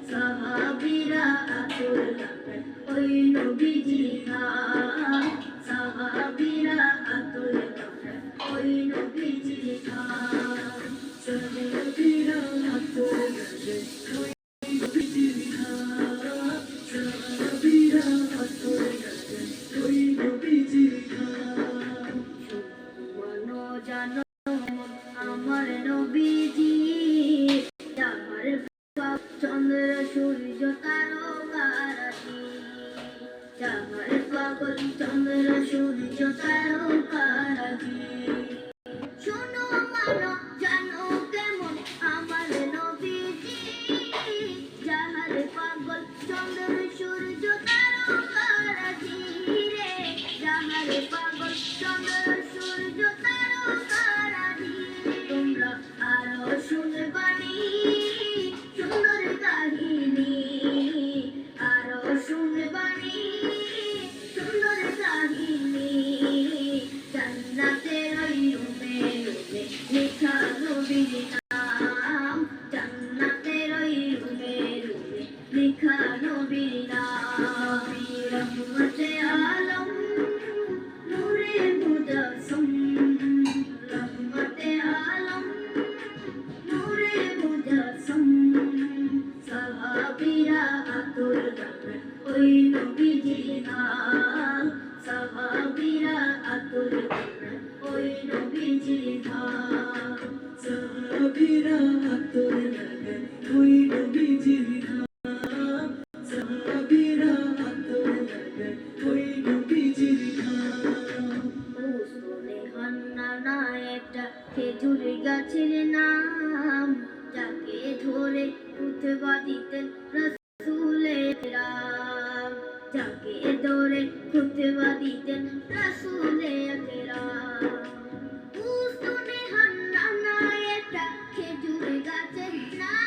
সাহাবীরা আতর লাগায় ওই নবীজির ঘাম সাহাবীরা আতর লাগায় ওই নবীজির ঘাম সাহাবীরা আতর লাগায় ওই নবীজির ঘাম সাহাবীরা আতর লাগায় ওই নবীজির ঘাম শুনো জানো আমার নবীজি আমার চন্দ্র সূর্য তারকারাজি আমার পাগল চন্দ্র সূর্য তারকারাজি শোনো মানো জানো কেমন আমার নবীজি যাহার পাগল চন্দ্র সূর্য তারকারাজি রে যাহার পাগল চন্দ্র সূর্য তারকারাজি তোমরা আরো শুনবানি সুন্দর কাহিনী আরো শুনবানি সুন্দর কাহিনী জান্নাতের ওই রুমে রুমে লেখা নবীর নাম জান্নাতের ওই রুমে রুমে লেখা নবীর নাম রহমতে আলম নূরে মুজাসসম রহমতে আলম নূরে মুজাসসম সাহাবীরা আতর লাগায় ওই নবীজির ঘাম সাহাবীরা আতর লাগায় ওই নবীজির ঘাম সাহাবীরা আতর লাগায় ওই নবীজির ঘাম সাহাবীরা আতর লাগায় ওই নবীজির ঘাম ওসনে হান্নানা একটা খেজুর গাছের নাম যাকে ধরে খুতবা দিতেন রাসূলেরা যাকে ধরে খুতবা দিতেন রাসূলেরা ওসনে হান্নানা একটা খেজুর গাছের নাম